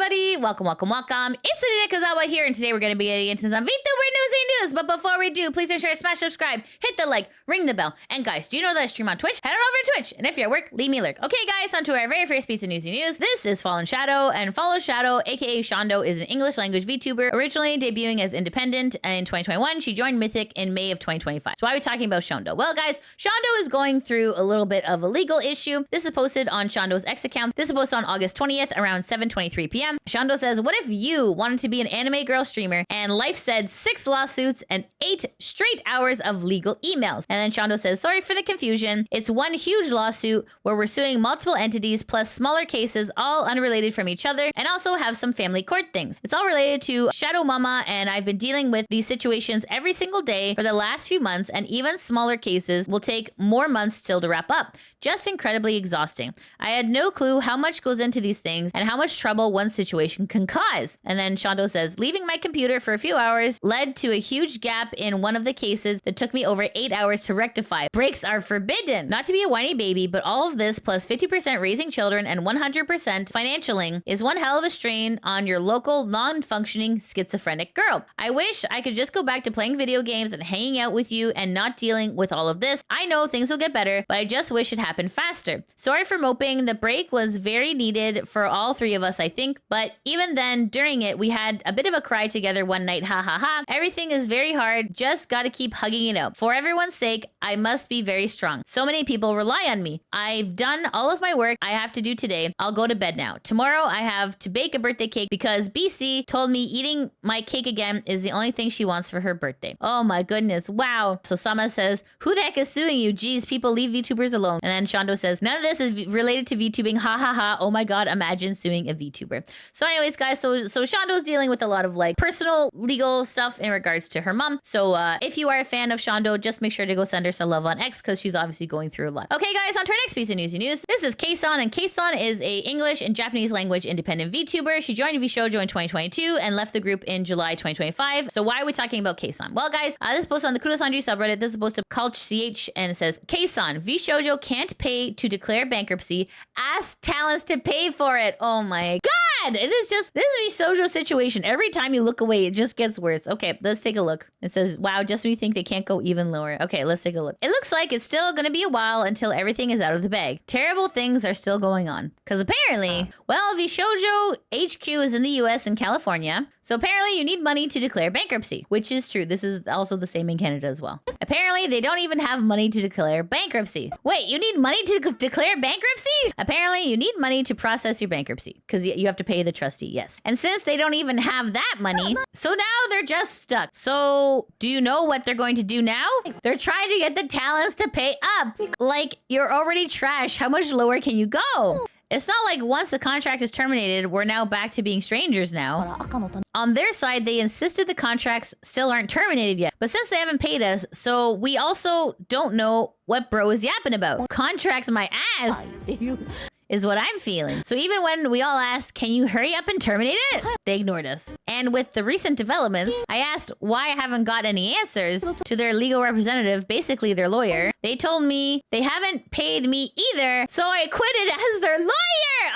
everybody? Welcome. It's Kazawa here, and today we're going to be getting into some VTuber Newsy news. But before we do, please make sure to smash subscribe, hit the like, ring the bell. And guys, do you know that I stream on Twitch? Head on over to Twitch. And if you're at work, leave me a lurk. Okay, guys, on to our very first piece of Newsy news. This is Fallen Shadow, and Follow Shadow, aka Shondo, is an English language VTuber, originally debuting as independent in 2021. She joined Mythic in May of 2025. So why are we talking about Shondo? Well, guys, Shondo is going through a little bit of a legal issue. This is posted on Shondo's X account. This is posted on August 20th around 7:23 p.m. Shondo says, what if you wanted to be an anime girl streamer and life said 6 lawsuits and 8 straight hours of legal emails? And then Shondo says, sorry for the confusion. It's one huge lawsuit where we're suing multiple entities plus smaller cases, all unrelated from each other, and also have some family court things. It's all related to Shadow Mama, and I've been dealing with these situations every single day for the last few months, and even smaller cases will take more months still to wrap up. Just incredibly exhausting. I had no clue how much goes into these things and how much trouble one situation can cause. And then Shondo says, leaving my computer for a few hours led to a huge gap in one of the cases that took me over 8 hours to rectify. Breaks are forbidden. Not to be a whiny baby, but all of this plus 50% raising children and 100% financialing is one hell of a strain on your local non-functioning schizophrenic girl. I wish I could just go back to playing video games and hanging out with you and not dealing with all of this. I know things will get better, but I just wish it happened faster. Sorry for moping. The break was very needed for all three of us, I think, but even then, during it, we had a bit of a cry together one night, ha ha ha. Everything is very hard, just gotta keep hugging it out. For everyone's sake, I must be very strong. So many people rely on me. I've done all of my work I have to do today. I'll go to bed now. Tomorrow, I have to bake a birthday cake because BC told me eating my cake again is the only thing she wants for her birthday. Oh my goodness, wow. So Sama says, who the heck is suing you? Geez, people leave VTubers alone. And then Shondo says, none of this is related to VTubing, ha ha ha. Oh my god, imagine suing a VTuber. So anyways, guys, so Shondo's dealing with a lot of like personal legal stuff in regards to her mom. So if you are a fan of Shondo, just make sure to go send her some love on X because she's obviously going through a lot. Okay, guys, on to our next piece of Newsy news. This is KSON, and KSON is a English and Japanese language independent VTuber. She joined VSHOJO in 2022 and left the group in July 2025. So why are we talking about KSON? Well, guys, this is posted on the Kudosanji subreddit. This is posted Culch CH, and it says, KSON, VSHOJO can't pay to declare bankruptcy. Ask talents to pay for it. Oh my god! This is VSHOJO situation. Every time you look away, it just gets worse. Okay, let's take a look. It says, wow, just when you think they can't go even lower. Okay, let's take a look. It looks like it's still gonna be a while until everything is out of the bag. Terrible things are still going on. Because apparently, well, VSHOJO HQ is in the US and California. So apparently you need money to declare bankruptcy, which is true. This is also the same in Canada as well. Apparently they don't even have money to declare bankruptcy. Wait, you need money to declare bankruptcy? Apparently you need money to process your bankruptcy because you have to pay the trustee, yes. And since they don't even have that money, so now they're just stuck. So do you know what they're going to do now? They're trying to get the talents to pay up. Like, you're already trash. How much lower can you go? It's not like once the contract is terminated, we're now back to being strangers now. On their side, they insisted the contracts still aren't terminated yet. But since they haven't paid us, so we also don't know what bro is yapping about. Contracts my ass is what I'm feeling. So even when we all asked, can you hurry up and terminate it? They ignored us. And with the recent developments, I asked why I haven't got any answers to their legal representative, basically their lawyer. They told me they haven't paid me either, so I quitted as their lawyer!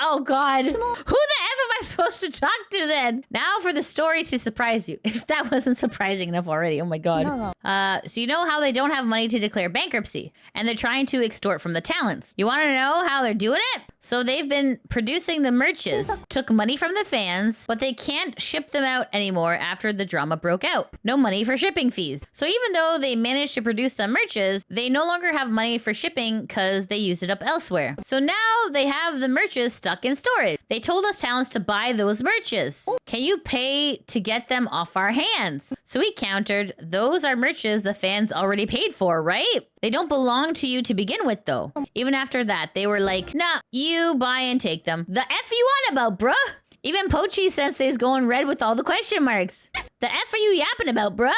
Oh god. Who the F am I supposed to talk to then? Now for the story to surprise you. If that wasn't surprising enough already, oh my god. So you know how they don't have money to declare bankruptcy, and they're trying to extort from the talents. You wanna know how they're doing it? So they've been producing the merches, took money from the fans, but they can't ship them out anymore after the drama broke out. No money for shipping fees. So even though they managed to produce some merches, they no longer have money for shipping because they used it up elsewhere. So now they have the merches stuck in storage. They told us talents to buy those merches. Can you pay to get them off our hands? So we countered, those are merches the fans already paid for, right? They don't belong to you to begin with though. Even after that, they were like, nah, you buy and take them. The F you on about, bruh? Even Pochi Sensei's going red with all the question marks. The F are you yapping about, bruh?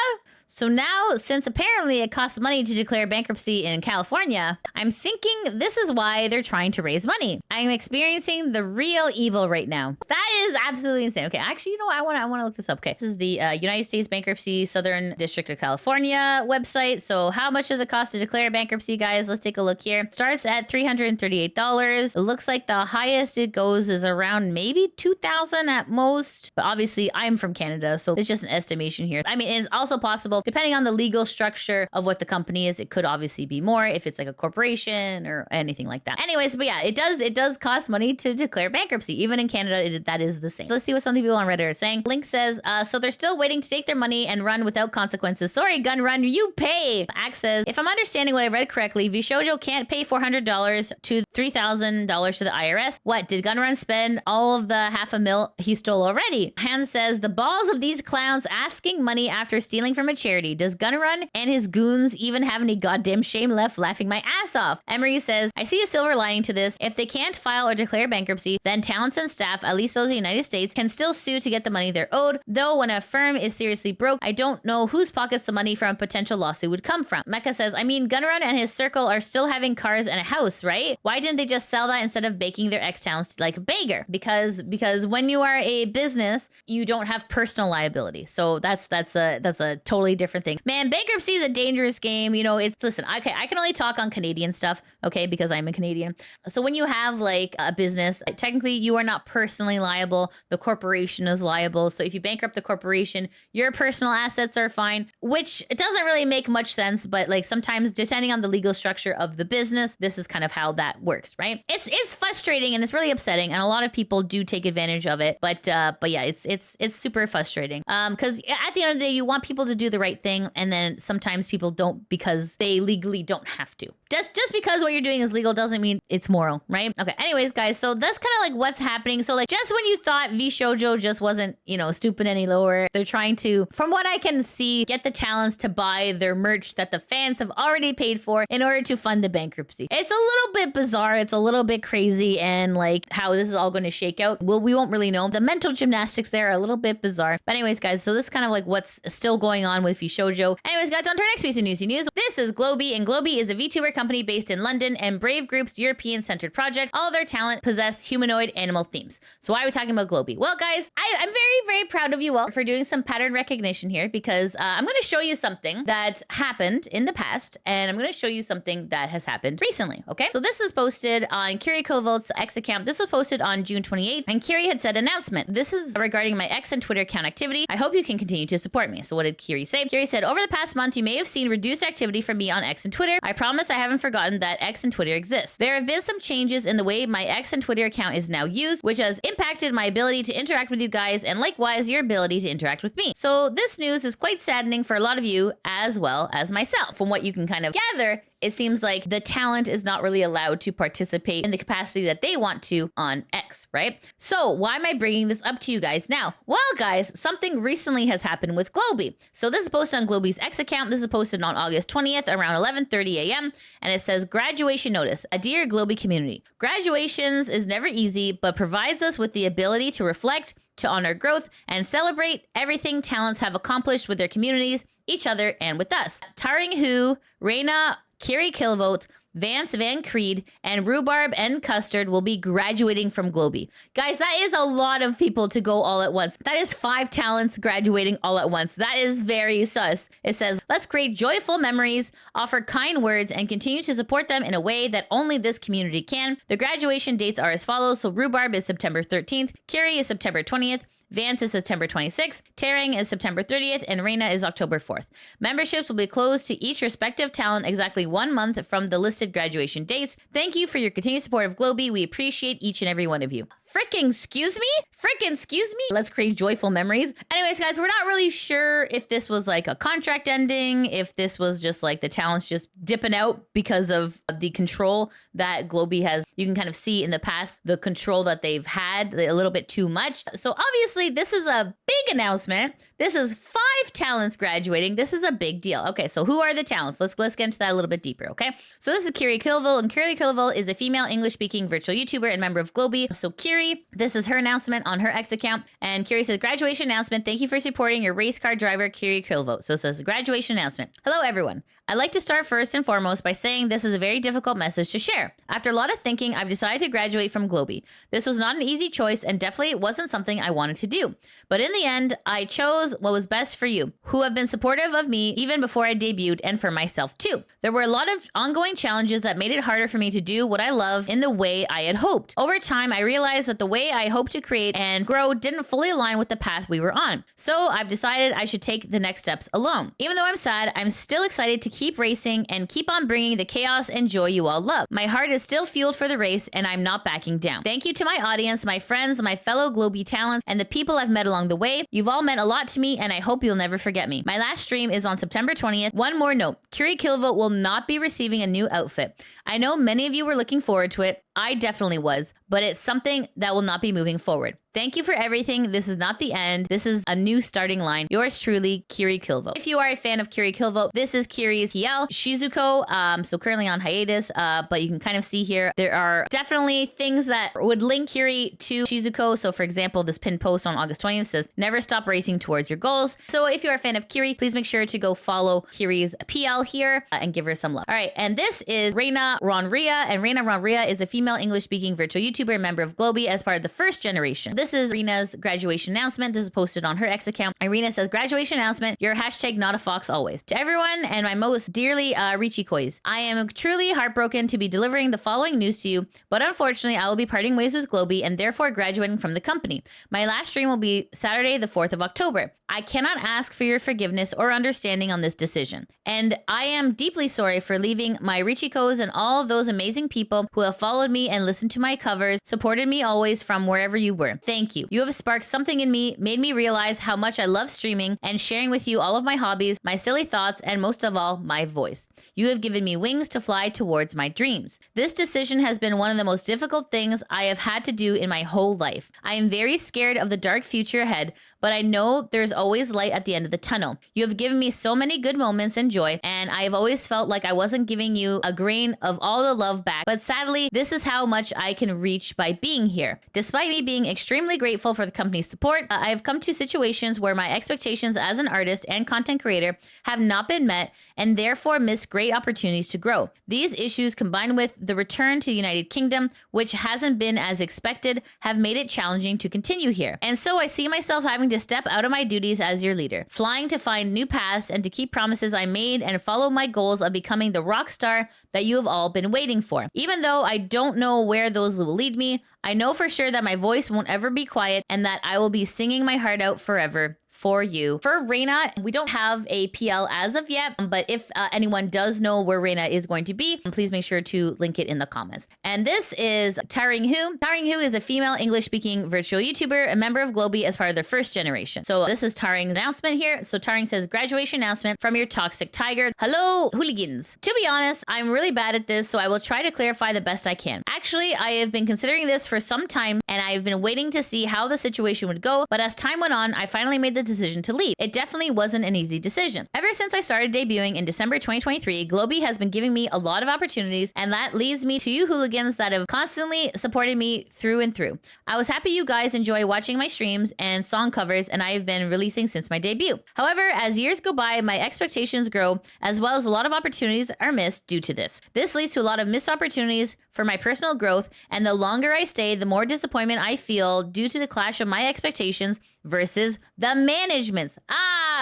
So now, since apparently it costs money to declare bankruptcy in California, I'm thinking this is why they're trying to raise money. I'm experiencing the real evil right now. That is absolutely insane. Okay, actually, you know what? I want to look this up. Okay, this is the United States Bankruptcy Southern District of California website. So how much does it cost to declare bankruptcy, guys? Let's take a look here. Starts at $338. It looks like the highest it goes is around maybe $2,000 at most. But obviously, I'm from Canada, so it's just an estimation here. I mean, it's also possible, depending on the legal structure of what the company is, it could obviously be more if it's like a corporation or anything like that. Anyways, but yeah, it does cost money to declare bankruptcy. Even in Canada, that is the same. So let's see what some people on Reddit are saying. Link says, so they're still waiting to take their money and run without consequences. Sorry, Gun Run, you pay. Axe says, if I'm understanding what I read correctly, VSHOJO can't pay $400 to $3,000 to the IRS. What, did Gun Run spend all of the $500,000 he stole already? Hans says, the balls of these clowns asking money after stealing from a charity. Does Gun Run and his goons even have any goddamn shame left, laughing my ass off? Emery says, I see a silver lining to this. If they can't file or declare bankruptcy, then talents and staff, at least those in the United States, can still sue to get the money they're owed. Though when a firm is seriously broke, I don't know whose pockets the money from a potential lawsuit would come from. Mecca says, I mean, Gun Run and his circle are still having cars and a house, right? Why didn't they just sell that instead of baking their ex-talents like a beggar? Because when you are a business, you don't have personal liability. So that's a totally different thing. Man, bankruptcy is a dangerous game. You know, listen, okay, I can only talk on Canadian stuff, okay, because I'm a Canadian. So when you have like a business, technically you are not personally liable. The corporation is liable. So if you bankrupt the corporation, your personal assets are fine, which it doesn't really make much sense, but like sometimes depending on the legal structure of the business, this is kind of how that works, right? It's frustrating and it's really upsetting, and a lot of people do take advantage of it. But yeah, it's super frustrating. Because at the end of the day, you want people to do the right thing, and then sometimes people don't because they legally don't have to. Just because what you're doing is legal doesn't mean it's moral, right? Okay, anyways, guys, so that's kind of like what's happening. So like just when you thought VSHOJO just wasn't, stooping any lower, they're trying to, from what I can see, get the talents to buy their merch that the fans have already paid for in order to fund the bankruptcy. It's a little bit bizarre. It's a little bit crazy, and like how this is all going to shake out, well, we won't really know. The mental gymnastics there are a little bit bizarre. But anyways, guys, so this is kind of like what's still going on with VSHOJO. Anyways, guys, on to our next piece of Newsy news. This is Globie, and Globie is a VTuber company based in London and Brave Group's European-centered projects. All of their talent possess humanoid animal themes. So why are we talking about Globie? Well, guys, I'm very, very proud of you all for doing some pattern recognition here, because I'm going to show you something that happened in the past, and I'm going to show you something that has happened recently, okay? So this is posted on Kiri Kovalt's X account. This was posted on June 28th, and Kiri had said announcement. This is regarding my X and Twitter account activity. I hope you can continue to support me. So what did Kiri say? Kiri said, over the past month, you may have seen reduced activity from me on X and Twitter. I promise I haven't forgotten that X and Twitter exist. There have been some changes in the way my X and Twitter account is now used, which has impacted my ability to interact with you guys, and likewise your ability to interact with me. So this news is quite saddening for a lot of you as well as myself. From what you can kind of gather, it seems like the talent is not really allowed to participate in the capacity that they want to on X, right? So why am I bringing this up to you guys now? Well, guys, something recently has happened with Globie. So this is posted on Globie's X account. This is posted on August 20th around 11:30 a.m. And it says, graduation notice. A dear Globie community. Graduations is never easy, but provides us with the ability to reflect, to honor growth, and celebrate everything talents have accomplished with their communities, each other, and with us. Taring Hu, Reina, Kiri Kilvote, Vance Van Creed, and Rhubarb and Custard will be graduating from Globie. Guys, that is a lot of people to go all at once. That is 5 talents graduating all at once. That is very sus. It says, let's create joyful memories, offer kind words, and continue to support them in a way that only this community can. The graduation dates are as follows. So Rhubarb is September 13th, Kiri is September 20th, Vance is September 26th, Taring is September 30th, and Reina is October 4th. Memberships will be closed to each respective talent exactly 1 month from the listed graduation dates. Thank you for your continued support of Globie. We appreciate each and every one of you. Frickin' excuse me? Frickin' excuse me? Let's create joyful memories. Anyways, guys, we're not really sure if this was like a contract ending, if this was just like the talents just dipping out because of the control that Globie has. You can kind of see in the past the control that they've had a little bit too much. So obviously this is a big announcement This is 5 talents graduating. This is a big deal. Okay, so who are the talents? Let's get into that a little bit deeper, okay? So this is Kiri Kilville, and Kiri Kilville is a female English-speaking virtual YouTuber and member of Globie. So Kiri, this is her announcement on her X account, and Kiri says, graduation announcement. Thank you for supporting your race car driver, Kiri Kilville. So it says, graduation announcement. Hello, everyone. I'd like to start first and foremost by saying this is a very difficult message to share. After a lot of thinking, I've decided to graduate from Globie. This was not an easy choice and definitely wasn't something I wanted to do. But in the end, I chose what was best for you, who have been supportive of me even before I debuted, and for myself too. There were a lot of ongoing challenges that made it harder for me to do what I love in the way I had hoped. Over time, I realized that the way I hoped to create and grow didn't fully align with the path we were on. So I've decided I should take the next steps alone. Even though I'm sad, I'm still excited to keep racing and keep on bringing the chaos and joy you all love. My heart is still fueled for the race, and I'm not backing down. Thank you to my audience, my friends, my fellow Globie talents, and the people I've met along the way. You've all meant a lot to me, and I hope you'll never forget me. My last stream is on September 20th. One more note, Kiri Kilville will not be receiving a new outfit. I know many of you were looking forward to it. I definitely was, but it's something that will not be moving forward. Thank you for everything. This is not the end. This is a new starting line. Yours truly, Kiri Kilville. If you are a fan of Kiri Kilville, this is Kiri's PL Shizuko. So currently on hiatus, but you can kind of see here, there are definitely things that would link Kiri to Shizuko. So for example, this pinned post on August 20th says, never stop racing towards your goals. So if you're a fan of Kiri, please make sure to go follow Kiri's PL here and give her some love. All right, and this is Reina Ronria, and Reina Ronria is a female English-speaking virtual YouTuber and member of Globie as part of the first generation. This is Reina's graduation announcement. This is posted on her X account. Irina says, graduation announcement, your hashtag not a fox always. To everyone and my most dearly Richikois, I am truly heartbroken to be delivering the following news to you, but unfortunately I will be parting ways with Globie and therefore graduating from the company. My last stream will be Saturday the 4th of October. I cannot ask for your forgiveness or understanding on this decision. And I am deeply sorry for leaving my Richikos and all of those amazing people who have followed me and listened to my covers, supported me always from wherever you were. Thank you. You have sparked something in me, made me realize how much I love streaming and sharing with you all of my hobbies, my silly thoughts, and most of all, my voice. You have given me wings to fly towards my dreams. This decision has been one of the most difficult things I have had to do in my whole life. I am very scared of the dark future ahead, but I know there's always light at the end of the tunnel. You have given me so many good moments and joy, and I have always felt like I wasn't giving you a grain of all the love back, but sadly, this is how much I can reach by being here. Despite me being extremely grateful for the company's support, I have come to situations where my expectations as an artist and content creator have not been met and therefore missed great opportunities to grow. These issues, combined with the return to the United Kingdom, which hasn't been as expected, have made it challenging to continue here. And so I see myself having to step out of my duties as your leader, flying to find new paths and to keep promises I made and follow my goals of becoming the rock star that you have all been waiting for. Even though I don't know where those will lead me, I know for sure that my voice won't ever be quiet and that I will be singing my heart out forever for you. For Reina, we don't have a PL as of yet, but if anyone does know where Reina is going to be, please make sure to link it in the comments. And this is Taring Hu. Taring Hu is a female English-speaking virtual YouTuber, a member of Globie as part of their first generation. So this is Taring's announcement here. So Taring says, graduation announcement from your toxic tiger. Hello, hooligans. To be honest, I'm really bad at this, so I will try to clarify the best I can. Actually, I have been considering this for some time, and I have been waiting to see how the situation would go, but as time went on, I finally made the decision to leave. It definitely wasn't an easy decision. Ever since I started debuting in December 2023, Globie has been giving me a lot of opportunities, and that leads me to you hooligans that have constantly supported me through and through. I was happy you guys enjoy watching my streams and song covers, and I have been releasing since my debut. However, as years go by, my expectations grow, as well as a lot of opportunities are missed due to this. This leads to a lot of missed opportunities for my personal growth, and the longer I stay, the more disappointment I feel due to the clash of my expectations versus the management's.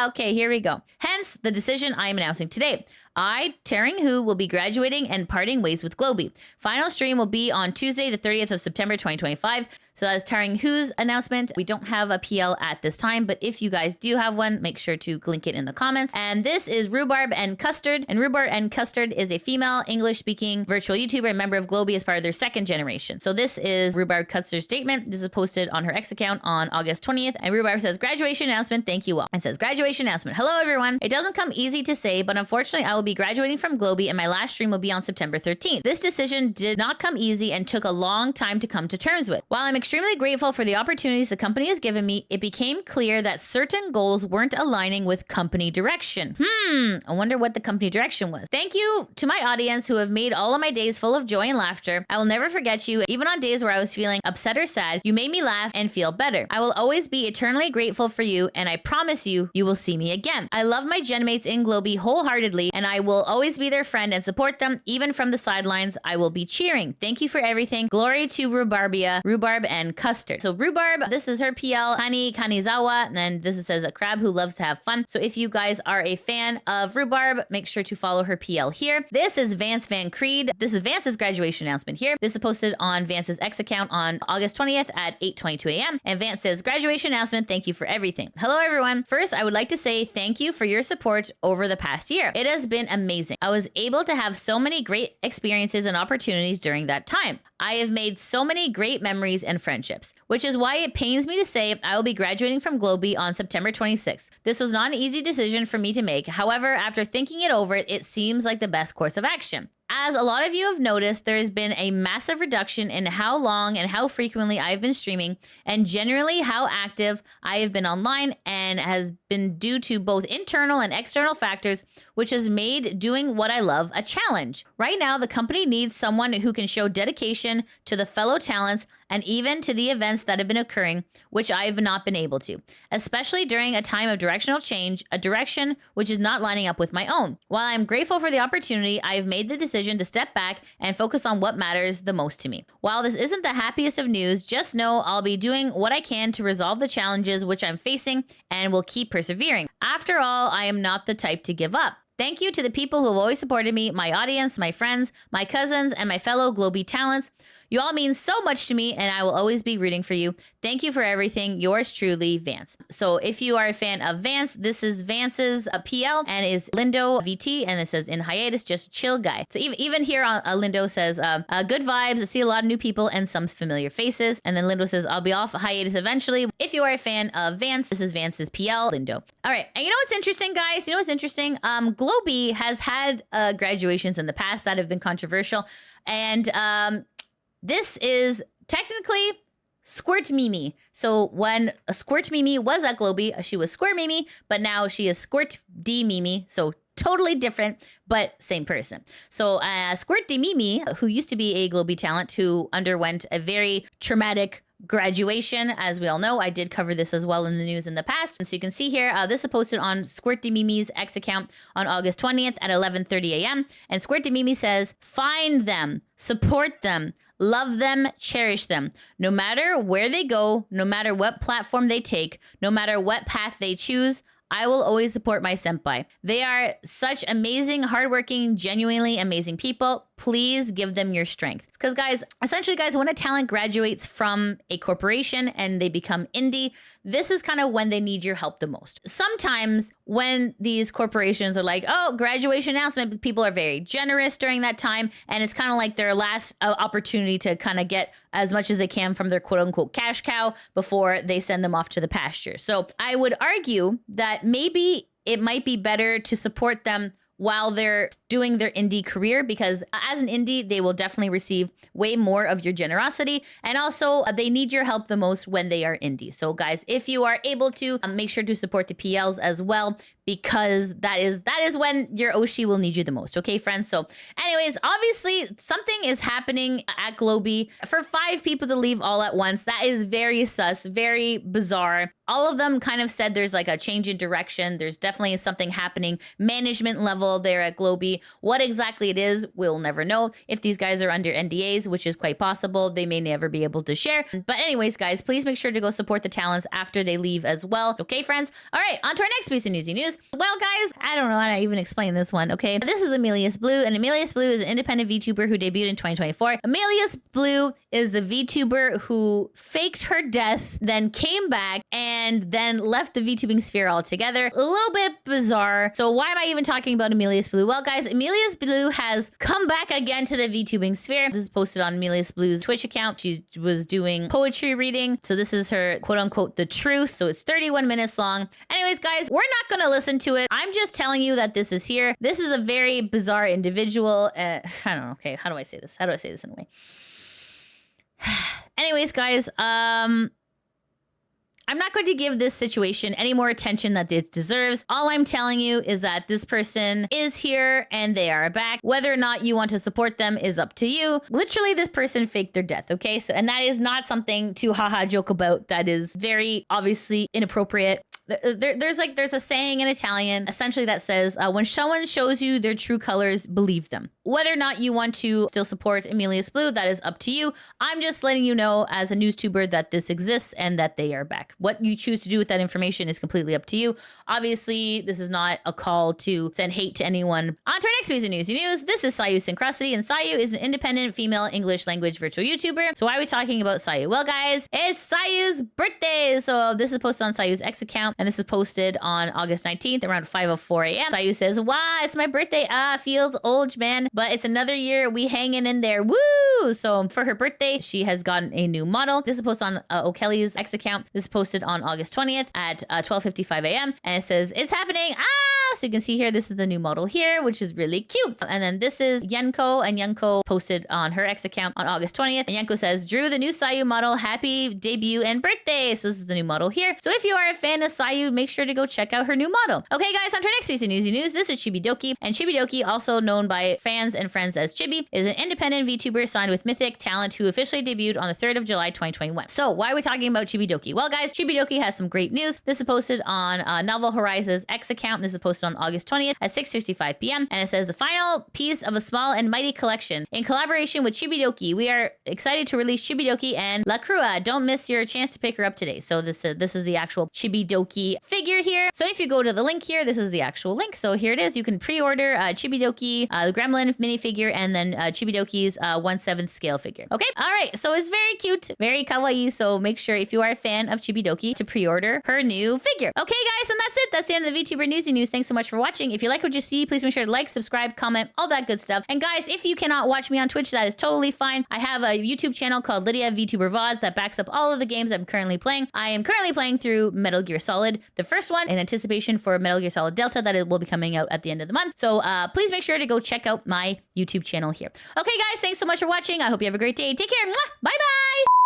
Okay, here we go. Hence, the decision I am announcing today. I, Taring Hu, will be graduating and parting ways with Globie. Final stream will be on Tuesday, the 30th of September, 2025. So that's Taring Hu's announcement. We don't have a PL at this time, but if you guys do have one, make sure to link it in the comments. And this is Rhubarb and Custard. And Rhubarb and Custard is a female English-speaking virtual YouTuber and member of Globie as part of their second generation. So this is Rhubarb Custard's statement. This is posted on her X account on August 20th. And Rhubarb says, graduation announcement, thank you all. And says, graduation announcement. Hello, everyone. It doesn't come easy to say, but unfortunately, I will be graduating from Globie and my last stream will be on September 13th. This decision did not come easy and took a long time to come to terms with. While I'm extremely grateful for the opportunities the company has given me, it became clear that certain goals weren't aligning with company direction. I wonder what the company direction was. Thank you to my audience who have made all of my days full of joy and laughter. I will never forget you. Even on days where I was feeling upset or sad, you made me laugh and feel better. I will always be eternally grateful for you, and I promise you, you will see me again. I love my genmates in Globie wholeheartedly, and I will always be their friend and support them, even from the sidelines. I will be cheering. Thank you for everything. Glory to Rhubarbia, Rhubarb, and Custard. So Rhubarb, this is her PL, Hani Kanizawa, and then this says a crab who loves to have fun. So if you guys are a fan of Rhubarb, make sure to follow her PL here. This is Vance Van Creed. This is Vance's graduation announcement here. This is posted on Vance's X account on August 20th at 8:22 a.m. And Vance says, graduation announcement, thank you for everything. Hello, everyone. First, I would like to say thank you for your support over the past year. It has been amazing. I was able to have so many great experiences and opportunities during that time. I have made so many great memories and friendships, which is why it pains me to say I will be graduating from Globie on September 26th. This was not an easy decision for me to make. However, after thinking it over, it seems like the best course of action. As a lot of you have noticed, there has been a massive reduction in how long and how frequently I've been streaming, and generally how active I have been online, and has been due to both internal and external factors, which has made doing what I love a challenge. Right now, the company needs someone who can show dedication to the fellow talents and even to the events that have been occurring, which I have not been able to, especially during a time of directional change, a direction which is not lining up with my own. While I'm grateful for the opportunity, I have made the decision to step back and focus on what matters the most to me. While this isn't the happiest of news, just know I'll be doing what I can to resolve the challenges which I'm facing and will keep persevering. After all, I am not the type to give up. Thank you to the people who have always supported me, my audience, my friends, my cousins, and my fellow Globie talents. You all mean so much to me, and I will always be rooting for you. Thank you for everything. Yours truly, Vance. So if you are a fan of Vance, this is Vance's PL, and is Lindo VT, and it says in hiatus, just chill guy. So even here on Lindo says, good vibes, I see a lot of new people and some familiar faces. And then Lindo says, I'll be off hiatus eventually. If you are a fan of Vance, this is Vance's PL, Lindo. All right, and you know what's interesting, guys? You know what's interesting? Globie has had graduations in the past that have been controversial, and this is technically Squirt Mimi. So when a Squirt Mimi was at Globie, she was Square Mimi, but now she is Squirt D Mimi. So totally different, but same person. So Squirt D Mimi, who used to be a Globie talent who underwent a very traumatic graduation, as we all know. I did cover this as well in the news in the past. And so you can see here, this is posted on Squirt D Mimi's X account on August 20th at 11:30 a.m. And Squirt D Mimi says, find them, support them, love them, cherish them. No matter where they go, no matter what platform they take, no matter what path they choose, I will always support my senpai. They are such amazing, hardworking, genuinely amazing people. Please give them your strength. Because guys, essentially guys, when a talent graduates from a corporation and they become indie, this is kind of when they need your help the most. Sometimes when these corporations are like, oh, graduation announcement, people are very generous during that time. And it's kind of like their last opportunity to kind of get as much as they can from their quote unquote cash cow before they send them off to the pasture. So I would argue that maybe it might be better to support them while they're doing their indie career, because as an indie, they will definitely receive way more of your generosity. And also they need your help the most when they are indie. So guys, if you are able to, make sure to support the PLs as well, because that is when your Oshi will need you the most. Okay, friends? So anyways, obviously something is happening at Globie. For 5 people to leave all at once, that is very sus, very bizarre. All of them kind of said there's like a change in direction. There's definitely something happening management level there at Globie. What exactly it is, we'll never know. If these guys are under NDAs, which is quite possible, they may never be able to share. But anyways, guys, please make sure to go support the talents after they leave as well. Okay, friends? All right, on to our next piece of newsy news. Well, guys, I don't know how to even explain this one, okay? This is AMIARYLIS BLOO, and AMIARYLIS BLOO is an independent VTuber who debuted in 2024. AMIARYLIS BLOO is the VTuber who faked her death, then came back, and then left the VTubing sphere altogether. A little bit bizarre. So why am I even talking about AMIARYLIS BLOO? Well, guys, guys, AMIARYLIS BLOO has come back again to the VTubing sphere. This is posted on AMIARYLIS BLOO's Twitch account. She was doing poetry reading. So this is her quote unquote the truth. So it's 31 minutes long. Anyways, guys, we're not going to listen to it. I'm just telling you that this is here. This is a very bizarre individual. I don't know. Okay, how do I say this? How do I say this in a way? Anyways, guys, I'm not going to give this situation any more attention that it deserves. All I'm telling you is that this person is here and they are back. Whether or not you want to support them is up to you. Literally, this person faked their death, okay? So, and that is not something to haha joke about. That is very obviously inappropriate. There's a saying in Italian essentially that says, when someone shows you their true colors, believe them. Whether or not you want to still support AMIARYLIS BLOO, that is up to you. I'm just letting you know as a newstuber that this exists and that they are back. What you choose to do with that information is completely up to you. Obviously, this is not a call to send hate to anyone. On to our next piece of Newsy News. This is Sayu Sincronisity, and Sayu is an independent female English language virtual YouTuber. So why are we talking about Sayu? Well, guys, it's Sayu's birthday. So this is posted on Sayu's X account, and this is posted on August 19th around 5:04 a.m. Sayu says, wow, it's my birthday. Feels old, man. But it's another year. We hanging in there. Woo! So for her birthday, she has gotten a new model. This is posted on O'Kelly's X account. This is posted on August 20th at 12:55 a.m. And it says, it's happening. So you can see here, this is the new model here, which is really cute. And then this is Yenko, and Yenko posted on her X account on August 20th. And Yenko says, drew the new Sayu model. Happy debut and birthday. So this is the new model here. So if you are a fan of Sayu, make sure to go check out her new model. Okay, guys, on to our next piece of Newsy News. This is Chibidoki. And Chibidoki, also known by fans and friends as Chibi, is an independent VTuber signed with Mythic Talent who officially debuted on the 3rd of July, 2021. So why are we talking about Chibidoki? Well, guys, Chibidoki has some great news. This is posted on Novel Horizon's X account. This is posted on August 20th at 6:55 p.m. And it says, the final piece of a small and mighty collection. In collaboration with Chibidoki, we are excited to release Chibidoki and La Crua. Don't miss your chance to pick her up today. So this is the actual Chibidoki figure here. So if you go to the link here, this is the actual link. So here it is. You can pre-order Chibidoki, the Gremlin minifigure, and then Chibidoki's 1/7 scale figure. Okay? All right. So it's very cute, very kawaii. So make sure if you are a fan of Chibidoki to pre-order her new figure. Okay, guys, and that's it. That's the end of the VTuber Newsy News. Thanks so much for watching. If you like what you see, please make sure to like, subscribe, comment, all that good stuff. And guys, if you cannot watch me on Twitch, that is totally fine. I have a YouTube channel called Lydia VTuber VODs that backs up all of the games I'm currently playing. I am currently playing through Metal Gear Solid, the first one, in anticipation for Metal Gear Solid Delta that it will be coming out at the end of the month. So please make sure to go check out my YouTube channel here. Okay, guys, thanks so much for watching. I hope you have a great day. Take care. Mwah! Bye-bye.